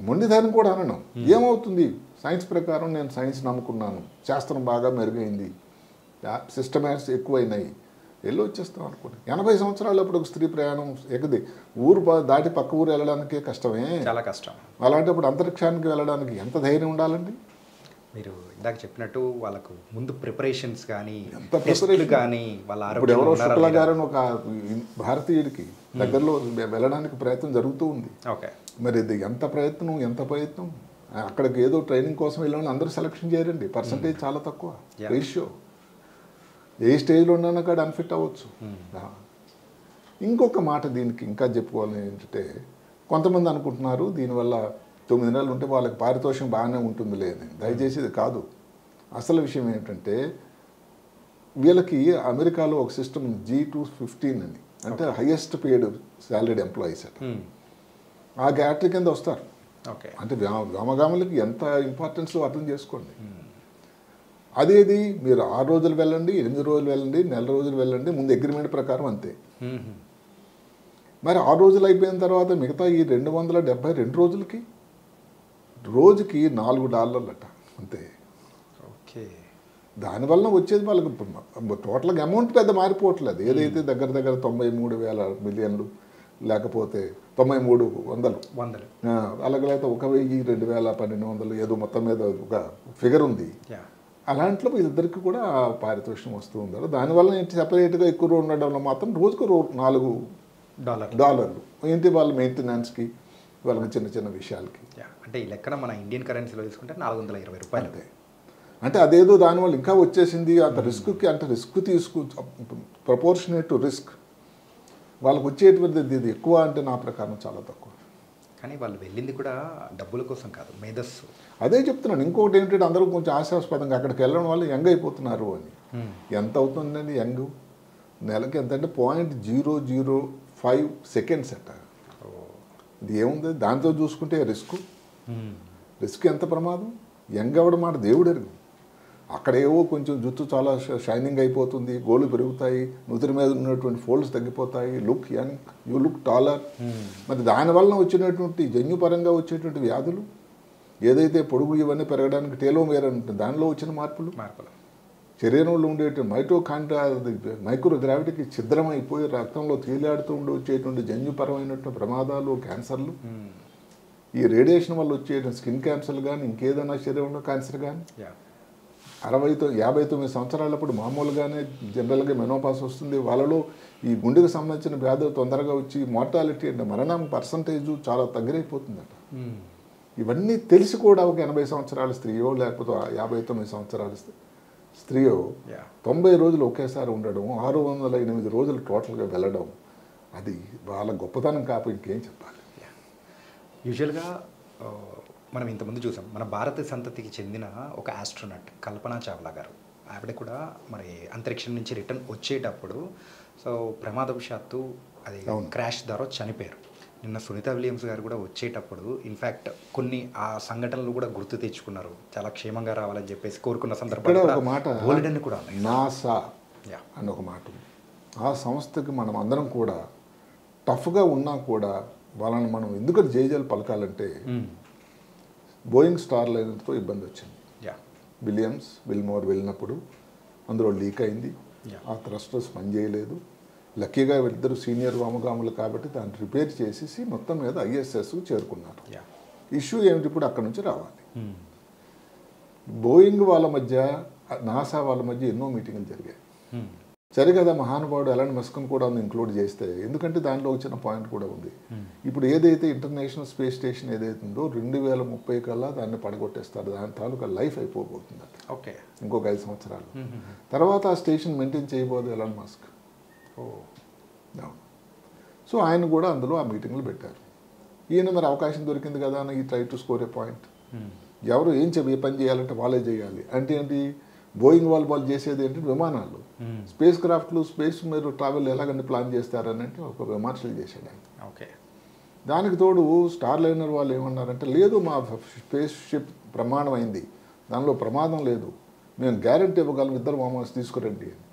మొండి ధైర్యం కూడా అనడం. ఏమవుతుంది, సైన్స్ ప్రకారం నేను సైన్స్ నమ్ముకున్నాను, శాస్త్రం బాగా మెరుగైంది, సిస్టమాటిక్స్ ఎక్కువైనాయి, వెళ్ళి వచ్చేస్తాం అనుకోండి. 80 సంవత్సరాలు అప్పుడు ఒక స్త్రీ ప్రయాణం ఎక్కది, ఊరు దాటి పక్క ఊరు వెళ్ళడానికే కష్టమే, చాలా కష్టం. అలాంటప్పుడు అంతరిక్షానికి వెళ్ళడానికి ఎంత ధైర్యం ఉండాలండి. మీరు ఇందాక చెప్పినట్టు వాళ్ళకు ముందు ప్రిపరేషన్స్ కానీ ఎంత ప్రిపరేషన్ కానీ వాళ్ళ ఇప్పుడు ఎవరో ఆరోగ్యం శుక్లా గారని ఒక భారతీయుడికి దగ్గరలో వెళ్ళడానికి ప్రయత్నం జరుగుతూ ఉంది. ఓకే. మరి ఇది ఎంత ప్రయత్నం, అక్కడికి ఏదో ట్రైనింగ్ కోసం వెళ్ళాలని అందరూ సెలక్షన్ చేయరండి, పర్సంటేజ్ చాలా తక్కువ, రేషియో. ఏ స్టేజ్లో ఉన్నా కాడ అన్ఫిట్ అవ్వచ్చు. ఇంకొక మాట దీనికి ఇంకా చెప్పుకోవాలని ఏంటంటే, కొంతమంది అనుకుంటున్నారు దీనివల్ల 9 నెలలు ఉంటే వాళ్ళకి పారితోషికం బాగానే ఉంటుంది లేదని. దయచేసి ఇది కాదు. అసలు విషయం ఏంటంటే, వీళ్ళకి అమెరికాలో ఒక సిస్టమ్ G215 అని, అంటే హైయెస్ట్ పెయిడ్ సాలరీడ్ ఎంప్లాయీస్ అట. ఆ క్యాటరీ కింద వస్తారు. ఓకే. అంటే వ్యోమగాములకి ఎంత ఇంపార్టెన్స్ అర్థం చేసుకోండి. అదేది మీరు 6 రోజులు వెళ్ళండి, 8 రోజులు వెళ్ళండి, నెల రోజులు వెళ్ళండి, ముందు అగ్రిమెంట్ ప్రకారం అంతే. మరి 6 రోజులు అయిపోయిన తర్వాత మిగతా ఈ 272 రోజులకి రోజుకి $4 అట అంతే. ఓకే. దానివల్ల వచ్చేది వాళ్ళకి టోటల్గా అమౌంట్ పెద్ద మారిపోవట్లేదు. ఏదైతే దగ్గర 93,000 మిలియన్లు లేకపోతే 9300 అలాగే లేకపోతే 1,000, 2,000, 1,200 ఏదో మొత్తం మీద ఒక ఫిగర్ ఉంది. అలాంట్లో వీళ్ళిద్దరికి కూడా పారితోషికం వస్తూ ఉండాలి. దానివల్ల ఏంటి, సెపరేట్గా ఎక్కువ ఉండడం వల్ల మాత్రం రోజుకు $4 ఏంటి వాళ్ళ మెయింటెనెన్స్కి, వాళ్ళకి చిన్న చిన్న విషయాలకి. అంటే ఈ లెక్కన మన ఇండియన్ కరెన్సీలో తీసుకుంటే $420. అంతే. అంటే అదేదో దానివల్ల ఇంకా వచ్చేసింది, అంత రిస్క్కి, అంటే రిస్క్ ప్రపోర్షనేట్ టు రిస్క్ వాళ్ళకి వచ్చేటువంటిది ఇది ఎక్కువ అంటే నా ప్రకారం చాలా తక్కువ. కానీ వాళ్ళు వెళ్ళింది కూడా డబ్బుల కోసం కాదు, మేధస్సు. అదే చెప్తున్నాను. ఇంకొకటి ఏంటంటే అందరూ కొంచెం ఆశాస్పదంగా అక్కడికి వెళ్ళడం వల్ల యంగ్ అయిపోతున్నారు అని. ఎంత అవుతుందండి యంగ్? నెలకి ఎంత అంటే 0.005 సెకండ్స్ అట. ఇది ఏముంది, దాంతో చూసుకుంటే రిస్క్ ఎంత ప్రమాదం. యంగ్ అవ్వడం మాట దేవుడు ఎరుగు. అక్కడ ఏవో కొంచెం జుట్టు చాలా షైనింగ్ అయిపోతుంది, గోళ్ళు పెరుగుతాయి, నుదురు మీద ఉన్నటువంటి ఫోల్డ్స్ తగ్గిపోతాయి, look young, you look taller. మరి దానివల్ల వచ్చినటువంటి జన్యుపరంగా వచ్చేటువంటి వ్యాధులు, ఏదైతే పొడుగు ఇవన్నీ పెరగడానికి టేలోమేర్ ఉంటుంది, దానిలో వచ్చిన మార్పులు, శరీరంలో ఉండేటువంటి మైటోకాండ్రియా మైక్రో గ్రావిటీకి ఛిద్రమైపోయి రక్తంలో తేలియాడుతూ ఉండి వచ్చేటువంటి జన్యుపరమైనటువంటి ప్రమాదాలు, క్యాన్సర్లు, ఈ రేడియేషన్ వల్ల వచ్చేటువంటి స్కిన్ క్యాన్సర్లు కానీ, ఇంకేదైనా శరీరంలో క్యాన్సర్ కానీ, 59 సంవత్సరాలప్పుడు మామూలుగానే జనరల్గా మెనోపాస్ వస్తుంది, వాళ్ళలో ఈ గుండెకు సంబంధించిన వ్యాధులు తొందరగా వచ్చి మార్టాలిటీ అంటే మరణం పర్సంటేజ్ చాలా తగ్గిరైపోతుందట. ఇవన్నీ తెలిసి కూడా ఒక 80 సంవత్సరాల స్త్రీయో లేకపోతే 59 సంవత్సరాల స్త్రీయో 90 రోజులు ఒకేసారి ఉండడం, 608 రోజులు టోటల్గా వెళ్ళడం, అది వాళ్ళ గొప్పతనం కాకపోతే ఇంకేం చెప్పాలి. యూజువల్గా మనం ఇంతకుముందు చూసాం, మన భారత సంతతికి చెందిన ఒక ఆస్ట్రోనట్ కల్పనా చావ్లా గారు, ఆవిడ కూడా మరి అంతరిక్షం నుంచి రిటర్న్ వచ్చేటప్పుడు సో ప్రమాదవశాత్తు అది క్రాష్ ద్వారా చనిపోయారు. నిన్న సునీత విలియమ్స్ గారు కూడా వచ్చేటప్పుడు ఇన్ఫ్యాక్ట్ కొన్ని ఆ సంఘటనలు కూడా గుర్తు తెచ్చుకున్నారు, చాలా క్షేమంగా రావాలని చెప్పేసి కోరుకున్న సందర్భంలో ఒక మాట కూడా నాసా అని ఒక మాట. ఆ సంస్థకి మనం అందరం కూడా టఫ్గా ఉన్నా కూడా వాళ్ళని మనం ఎందుకంటే జైజాలు పలకాలంటే బోయింగ్ స్టార్ లైనర్తో ఇబ్బంది వచ్చింది. విల్మోర్ వెళ్ళినప్పుడు అందులో లీక్ అయింది, ఆ థ్రస్టర్స్ పనిచేయలేదు. లక్కీగా వీళ్ళిద్దరు సీనియర్ వామగాములు కాబట్టి దాన్ని రిపేర్ చేసేసి మొత్తం మీద ISS చేరుకున్నారు. ఇష్యూ ఏమిటి, ఇప్పుడు అక్కడ నుంచి రావాలి. బోయింగ్ వాళ్ళ మధ్య, నాసా వాళ్ళ మధ్య ఎన్నో మీటింగులు జరిగాయి. సరే కదా, మహానుభావుడు ఎలాంటి మస్క్ను కూడా ఇంక్లూడ్ చేస్తే, ఎందుకంటే దాంట్లో వచ్చిన పాయింట్ కూడా ఉంది. ఇప్పుడు ఏదైతే ఇంటర్నేషనల్ స్పేస్ స్టేషన్ ఏదైతే ఉందో 2030 కల్లా దాన్ని పడగొట్టేస్తారు, దాని తాలూకా లైఫ్ అయిపోబోతుంది. ఓకే, ఇంకొక 5 సంవత్సరాలు తర్వాత ఆ స్టేషన్ మెయింటైన్ చేయబోదు ఎలాన్ మస్క్. సో ఆయన కూడా అందులో ఆ మీటింగ్లు పెట్టారు. ఈయన మరి అవకాశం దొరికింది కదా అని ఈ try to score A point. ఎవరు ఏ పని చేయాలంటే వాళ్ళే చేయాలి అంటే ఏంటి, బోయింగ్ వాళ్ళు చేసేది ఏంటంటే విమానాలు, స్పేస్ క్రాఫ్ట్లు, స్పేస్ మీరు ట్రావెల్ ఎలాగంటే ప్లాన్ చేస్తారని అంటే ఒక విమర్శలు చేశాడు ఆయన. ఓకే, దానికి తోడు స్టార్ లైనర్ వాళ్ళు ఏమన్నారంటే లేదు మా స్పేస్ షిప్ ప్రమాణం అయింది, దానిలో ప్రమాదం లేదు, మేము గ్యారెంటీ ఇవ్వగలం, ఇద్దరు మామూలు తీసుకురండి అని.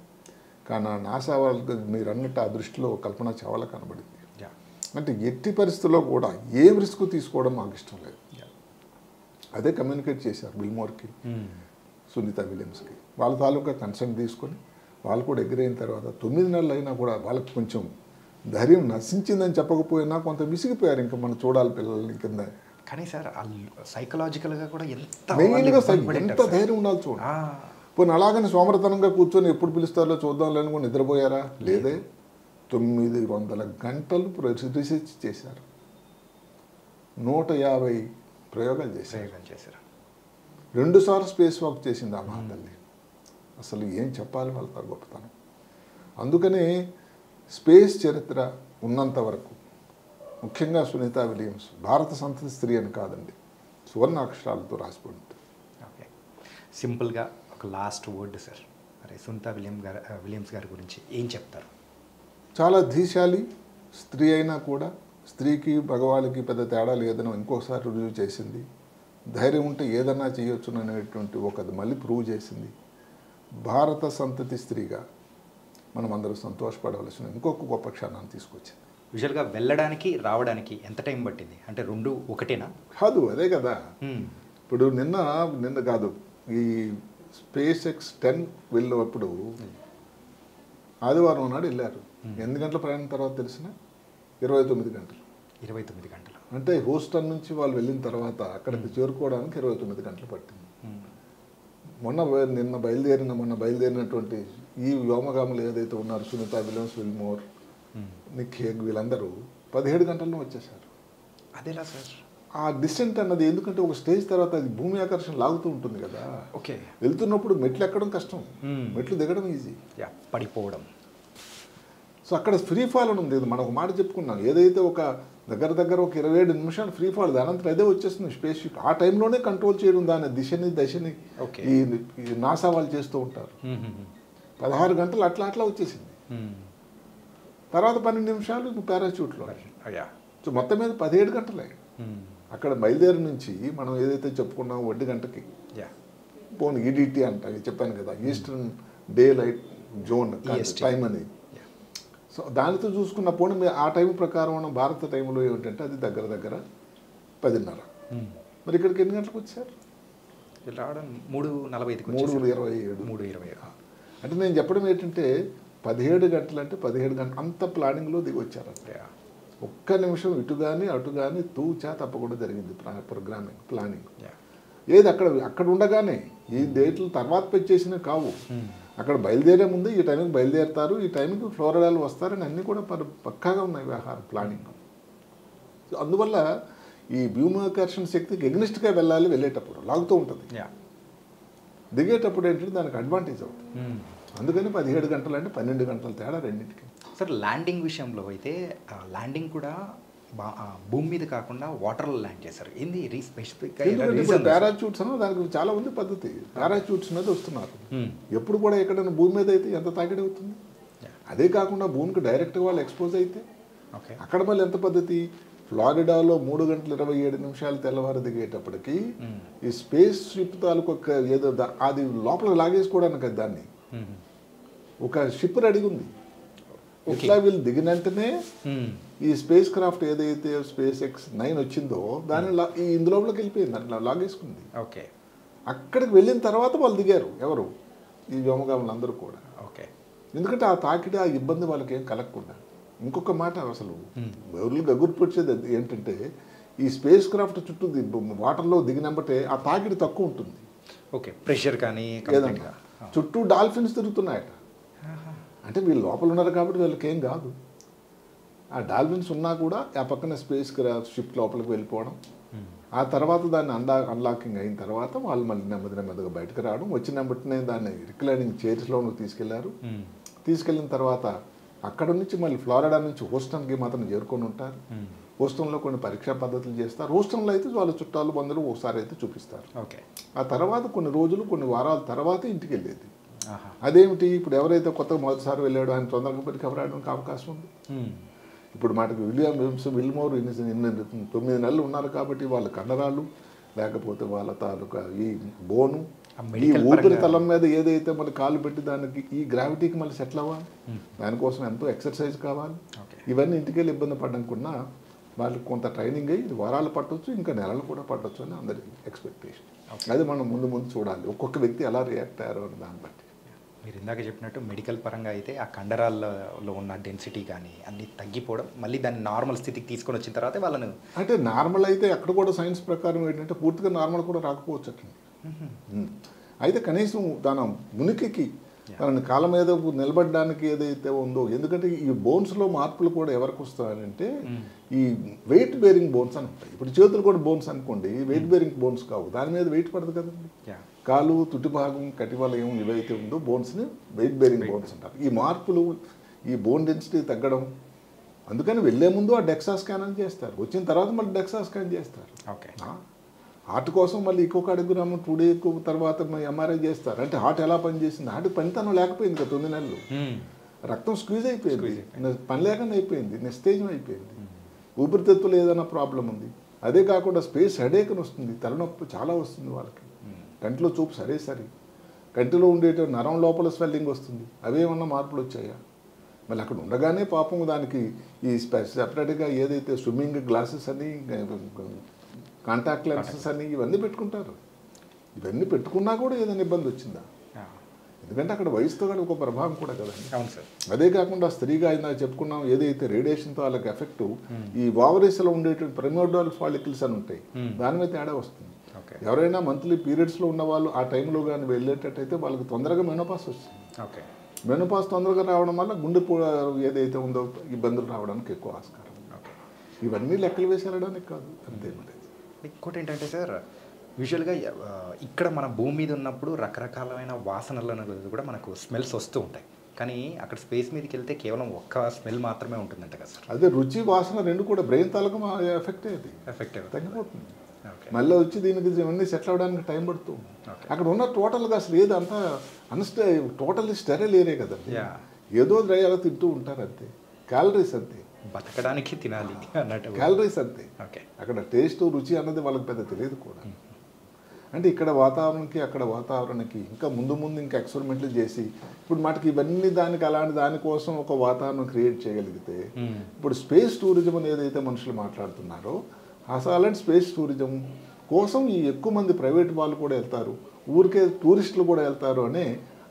కానీ నాసా వాళ్ళకి మీరు అన్నట్టు ఆ దృష్టిలో కల్పన చావ్లా కనబడింది. అంటే ఎట్టి పరిస్థితుల్లో కూడా ఏం రిస్క్ తీసుకోవడం మాకు ఇష్టం లేదు. అదే కమ్యూనికేట్ చేశారు విల్మోర్కి, సునీత విలియమ్స్కి. వాళ్ళ తాలూకా కన్సర్న్ తీసుకొని వాళ్ళు కూడా ఎగిరైన తర్వాత 9 నెలలు అయినా కూడా వాళ్ళకి కొంచెం ధైర్యం నశించిందని చెప్పకపోయినా కొంత విసిగిపోయారు. ఇంకా మనం చూడాలి పిల్లల్ని కింద. కానీ సార్ సైకలాజికల్గా కూడా మెయిన్గా ఎంత ధైర్యం ఉండాలి చూడ. పోనీ అలాగని సోమరతనంగా కూర్చొని ఎప్పుడు పిలుస్తారో చూద్దాంలే అనుకుని నిద్రపోయారా? లేదే, 900 గంటలు రీసెర్చ్ చేశారు, 150 ప్రయోగాలు చేశారు. 2 సార్లు స్పేస్ వాక్ చేసింది ఆ మహాతల్లి. అసలు ఏం చెప్పాలి వాళ్ళతో గొప్పతనం. అందుకనే స్పేస్ చరిత్ర ఉన్నంత వరకు ముఖ్యంగా సునీత విలియమ్స్ భారత సంతతి స్త్రీ అని కాదండి, సువర్ణ అక్షరాలతో రాసిపోయింది. ఓకే, సింపుల్గా ఒక లాస్ట్ వర్డ్ సార్, అరే సునీత విలియమ్స్ గారి గురించి ఏం చెప్తారు? చాలా ధీశాలి స్త్రీ అయినా కూడా స్త్రీకి మగవాళ్ళకి పెద్ద తేడా లేదని ఇంకోసారి రుజువు చేసింది. ధైర్యం ఉంటే ఏదన్నా చేయొచ్చు అనేటువంటి ఒకది మళ్ళీ ప్రూవ్ చేసింది. భారత సంతతి స్త్రీగా మనం అందరూ సంతోషపడవలసిన ఇంకొక గొప్ప క్షణాన్ని తీసుకొచ్చింది. యూజువల్గా వెళ్ళడానికి రావడానికి ఎంత టైం పట్టింది? అంటే 2 ఒకటేనా? కాదు, అదే కదా. ఇప్పుడు నిన్న కాదు, ఈ స్పేస్ ఎక్స్ 10 వెళ్ళినప్పుడు ఆదివారం నాడు వెళ్ళారు. 8 గంటల ప్రయాణం తర్వాత తెలిసిన 29 గంటలు. 29 గంటలు అంటే హూస్టన్ నుంచి వాళ్ళు వెళ్ళిన తర్వాత అక్కడికి చేరుకోవడానికి 29 గంటలు పట్టింది. మొన్న బయలుదేరినటువంటి ఈ వ్యోమగాములు ఏదైతే ఉన్నారు, Sunita Williams, Wilmore, Nick Hague, వీళ్ళందరూ 17 గంటల్లో వచ్చేసారు. అదేలా సార్ ఆ డిస్టెంట్ అన్నది ఎందుకంటే ఒక స్టేజ్ తర్వాత అది భూమి ఆకర్షణ లాగుతూ ఉంటుంది కదా. ఓకే, వెళ్తున్నప్పుడు మెట్లు ఎక్కడం కష్టం, మెట్లు దిగడం ఈజీ, పడిపోవడం. సో అక్కడ ఫ్రీ ఫాల్ అని ఉంది. మనం ఒక మాట చెప్పుకున్నాం, ఏదైతే ఒక దగ్గర ఒక 27 నిమిషాలు ఫ్రీ ఫాల్, దానంతా అదే వచ్చేస్తుంది స్పేస్ షిప్. ఆ టైంలోనే కంట్రోల్ చేయడం దాని దశని ఈ నాసా వాళ్ళు చేస్తూ ఉంటారు. 16 గంటలు అట్లా వచ్చేసింది. తర్వాత 12 నిమిషాలు పారాచూట్లో. సో మొత్తం మీద 17 గంటలే. అక్కడ బయలుదేరి నుంచి మనం ఏదైతే చెప్పుకున్నాం 1 గంటకి పోను ఈడిటీ అంట, చెప్పాను కదా, eastern day light zone time అని. సో దానితో చూసుకున్న పోనీ ఆ టైం ప్రకారం మనం భారత టైంలో ఏమిటంటే అది దగ్గర 10:30. మరి ఇక్కడికి ఎన్ని గంటలకు వచ్చారు? 3:27. అంటే నేను చెప్పడం ఏంటంటే 17 గంటలు అంటే 17 గంటలు అంత ప్లానింగ్లో దిగి వచ్చారు. ఒక్క నిమిషం ఇటు కానీ అటు కానీ తూచా తప్పకుండా జరిగింది ప్రోగ్రామింగ్ ప్లానింగ్. ఏది అక్కడ ఉండగానే ఈ డేట్లు తర్వాత పెంచేసినా కావు. అక్కడ బయలుదేరే ముందు ఈ టైంకి బయలుదేరుతారు, ఈ టైంకి ఫ్లోరిడాలు వస్తారని అన్నీ కూడా పక్కాగా ఉన్నాయి వ్యవహారం ప్లానింగ్. సో అందువల్ల ఈ వ్యోమాకర్షణ శక్తికి ఎగ్నిస్ట్గా వెళ్ళేటప్పుడు లాగుతూ ఉంటుంది, దిగేటప్పుడు ఏంటంటే దానికి అడ్వాంటేజ్ అవుతుంది. అందుకని 17 గంటలు అంటే 12 గంటల తేడా రెండింటికి. సార్ ల్యాండింగ్ విషయంలో అయితే ల్యాండింగ్ కూడా భూమి మీద కాకుండా వాటర్లో ల్యాండ్ చేశారు. ఏంది స్పెసిఫిక్ పారాచూట్స్ అన్న దానికి చాలా ఉంది పద్ధతి. పారాచూట్స్ మీద వస్తున్నారు. ఎప్పుడు కూడా ఎక్కడైనా భూమి మీద అయితే ఎంత తాకిడి అవుతుంది. అదే కాకుండా భూమికి డైరెక్ట్గా వాళ్ళు ఎక్స్పోజ్ అయితే అక్కడ మళ్ళీ ఎంత పద్ధతి. ఫ్లారిడాలో 3 గంటల 27 నిమిషాలు తెల్లవారు దిగేటప్పటికి ఈ స్పేస్ షిప్ తాలూకు ఏదో అది లోపల లాగేసుకోవడానికి దాన్ని ఒక షిప్ రెడీ ఉంది. ఇట్లా వీళ్ళు దిగిన వెంటనే ఈ స్పేస్ క్రాఫ్ట్ ఏదైతే స్పేస్ ఎక్స్ 9 వచ్చిందో దాన్ని ఇందులోపలికి వెళ్ళిపోయింది, అట్లా లాగేసుకుంది. ఓకే, అక్కడికి వెళ్ళిన తర్వాత వాళ్ళు దిగారు ఎవరు, ఈ వ్యోమగాములు అందరూ కూడా. ఓకే, ఎందుకంటే ఆ తాకిడి ఆ ఇబ్బంది వాళ్ళకి ఏం కలగకుండా. ఇంకొక మాట అసలు ఎవరు గగుర్పొచ్చేది ఏంటంటే ఈ స్పేస్ క్రాఫ్ట్ చుట్టూ వాటర్లో దిగినంబటే ఆ తాకిడి తక్కువ ఉంటుంది. ఓకే, ప్రెషర్ కానీ ఏదన్నా చుట్టూ డాల్ఫిన్స్ తిరుగుతున్నాయట. అంటే వీళ్ళు లోపల ఉన్నారు కాబట్టి వీళ్ళకి ఏం కాదు. ఆ డాల్ఫిన్స్ ఉన్నా కూడా ఆ పక్కన స్పేస్ షిప్ లోపలికి వెళ్ళిపోవడం, ఆ తర్వాత దాన్ని అన్లాకింగ్ అయిన తర్వాత వాళ్ళు మళ్ళీ నెమ్మదిగా బయటకు రావడం, వచ్చిన వెంటనే దాన్ని రిక్లైనింగ్ చైర్స్లోనూ తీసుకెళ్లారు. తీసుకెళ్ళిన తర్వాత అక్కడ నుంచి మళ్ళీ ఫ్లోరిడా నుంచి హూస్టన్కి మాత్రం చేరుకొని ఉంటారు. హూస్టన్లో కొన్ని పరీక్షా పద్ధతులు చేస్తారు. హూస్టన్లో అయితే వాళ్ళ చుట్టాలు బంధువులు ఒకసారి అయితే చూపిస్తారు. ఓకే, ఆ తర్వాత కొన్ని రోజులు కొన్ని వారాల తర్వాత ఇంటికి వెళ్ళేది. అదేమిటి, ఇప్పుడు ఎవరైతే కొత్తగా మొదటిసారి వెళ్ళాడో ఆయన తొందరగా బయటకు రావడానికి అవకాశం ఉంది. ఇప్పుడు మాటకి విల్మోర్ 9 నెలలు ఉన్నారు కాబట్టి వాళ్ళ కండరాలు లేకపోతే వాళ్ళ తాలూకా ఈ బోను ఈ ఊపిరితలం మీద ఏదైతే మన కాలు పెట్టి దానికి ఈ గ్రావిటీకి మళ్ళీ సెటిల్ అవ్వాలి, దానికోసం ఎంతో ఎక్సర్సైజ్ కావాలి. ఇవన్నీ ఇంటికి వెళ్ళి ఇబ్బంది పడకుండా వాళ్ళకి కొంత ట్రైనింగ్ అయ్యి వారాలు పట్టవచ్చు, ఇంకా నెలలు కూడా పట్టవచ్చు అని అందరి ఎక్స్పెక్టేషన్. అది మనం ముందు చూడాలి ఒక్కొక్క వ్యక్తి ఎలా రియాక్ట్ అయ్యారో అని దాన్ని బట్టి. మీరు ఇందాక చెప్పినట్టు మెడికల్ పరంగా అయితే ఆ కండరాల్లో ఉన్న డెన్సిటీ కానీ అన్నీ తగ్గిపోవడం, మళ్ళీ దాన్ని నార్మల్ స్థితికి తీసుకొని వచ్చిన తర్వాత వాళ్ళను అంటే నార్మల్ అయితే అక్కడ కూడా సైన్స్ ప్రకారం ఏంటంటే పూర్తిగా నార్మల్ కూడా రాకపోవచ్చు అట్లా. అయితే కనీసం తన ఉనికికి తన కాళ్ళ మీద నిలబడడానికి ఏదైతే ఉందో, ఎందుకంటే ఈ బోన్స్లో మార్పులు కూడా ఎవరికి వస్తాయంటే ఈ వెయిట్ బేరింగ్ బోన్స్ అని ఉంటాయి. ఇప్పుడు చేతులు కూడా బోన్స్ అనుకోండి, వెయిట్ బేరింగ్ బోన్స్ కావు, దాని మీద వెయిట్ పడదు కదండి. కాలు తుటి భాగం కటివలయం ఇవైతే ఉందో బోన్స్ని వెయిట్ బేరింగ్ బోన్స్ అంటారు. ఈ మార్పులు ఈ బోన్ డెన్సిటీ తగ్గడం, అందుకని వెళ్ళే ముందు ఆ డెక్సా స్కాన్ అని చేస్తారు, వచ్చిన తర్వాత మళ్ళీ డెక్సా స్కాన్ చేస్తారు. ఓకే, హార్ట్ కోసం మళ్ళీ ఇంకొకడుగురాము 2 days తర్వాత ఎంఆర్ఐ చేస్తారు. అంటే హార్ట్ ఎలా పనిచేసింది, హార్ట్ పనితనం లేకపోయింది కదా 9 నెలలు, రక్తం స్క్వీజ్ అయిపోయింది, పని లేకుండా అయిపోయింది, నిస్తేజం అయిపోయింది, ఊపిరితిత్తులు ఏదైనా ప్రాబ్లం ఉంది. అదే కాకుండా స్పేస్ హెడేక్ అని వస్తుంది, తలనొప్పి చాలా వస్తుంది వాళ్ళకి, కంటిలో చూపు సరే కంటిలో ఉండే నరం లోపల స్వెల్లింగ్ వస్తుంది. అవేమన్నా మార్పులు వచ్చాయా? మళ్ళీ అక్కడ ఉండగానే పాపం దానికి ఈ సెపరేట్గా ఏదైతే స్విమ్మింగ్ గ్లాసెస్ అని కాంటాక్ట్ లెన్సెస్ అని ఇవన్నీ పెట్టుకుంటారు. ఇవన్నీ పెట్టుకున్నా కూడా ఏదైనా ఇబ్బంది వచ్చిందా? ఎందుకంటే అక్కడ వయసుతో కూడా ఒక ప్రభావం కూడా కదండి. అవును సార్. అదే కాకుండా స్త్రీగా అయినా చెప్పుకున్నాం ఏదైతే రేడియేషన్తో వాళ్ళకి ఎఫెక్ట్ ఈ ఓవరీస్లో ఉండేటువంటి ప్రైమోర్డియల్ ఫాలికల్స్ అని ఉంటాయి, దాని మీద తేడా వస్తుంది. ఎవరైనా మంత్లీ పీరియడ్స్లో ఉన్న వాళ్ళు ఆ టైంలో కానీ వెళ్ళేటట్టయితే వాళ్ళకి తొందరగా మెనోపాస్ వస్తుంది. ఓకే, మెనోపాస్ తొందరగా రావడం వల్ల గుండె ఏదైతే ఉందో ఇబ్బందులు రావడానికి ఎక్కువ ఆస్కారం. ఇవన్నీ లెక్కలు వేసి వెళ్ళడానికి కాదు, అంతే. మరి ఇంకోటి ఏంటంటే సార్, యూజువల్గా ఇక్కడ మన భూమి మీద ఉన్నప్పుడు రకరకాలమైన వాసనలు అనేది కూడా మనకు స్మెల్స్ వస్తూ ఉంటాయి, కానీ అక్కడ స్పేస్ మీదకి వెళ్తే కేవలం ఒక్క స్మెల్ మాత్రమే ఉంటుందంట కదా సార్? అదే రుచి వాసన రెండు కూడా బ్రెయిన్ తాలూకు ఎఫెక్ట్ అయ్యేది, తగ్గిపోతుంది. మళ్ళీ వచ్చి దీనికి ఇవన్నీ సెటిల్ అవ్వడానికి టైం పడుతుంది. అక్కడ ఉన్న టోటల్గా అసలు ఏది అంతా టోటల్లీ స్టెరైల్ ఏరియా కదండి, ఏదో డ్రైయాలో తింటూ ఉంటారు అంతే, క్యాలరీస్ అంతే, బతకడానికి తినాలి అన్నట్టు క్యాలరీస్ అంతే. ఓకే, అక్కడ టేస్ట్ రుచి అన్నది వాళ్ళకి పెద్ద తెలియదు కూడా. అంటే ఇక్కడ వాతావరణానికి అక్కడ వాతావరణానికి ఇంకా ముందు ఇంకా ఎక్స్పెరిమెంట్లు చేసి ఇప్పుడు మనకి ఇవన్నీ దానికి అలాంటి దానికోసం ఒక వాతావరణం క్రియేట్ చేయగలిగితే, ఇప్పుడు స్పేస్ టూరిజం అని ఏదైతే మనుషులు మాట్లాడుతున్నారో అసలు అలాంటి స్పేస్ టూరిజం కోసం ఈ ఎక్కువ మంది ప్రైవేట్ వాళ్ళు కూడా వెళ్తారు, ఊరికే టూరిస్టులు కూడా వెళ్తారు అనే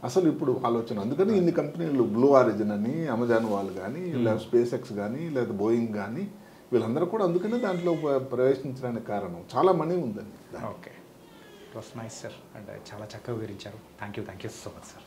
అసలు ఇప్పుడు ఆలోచన. అందుకని ఇన్ని కంపెనీలు బ్లూ ఆరిజిన్ అని అమెజాన్ వాళ్ళు కానీ లేదా స్పేస్ ఎక్స్ కానీ లేదా బోయింగ్ కానీ వీళ్ళందరూ కూడా అందుకనే దాంట్లో ప్రవేశించడానికి కారణం చాలా మనీ ఉందండి. Okay, it was nice sir, and చాలా చక్కగా వివరించారు. Thank you so much sir.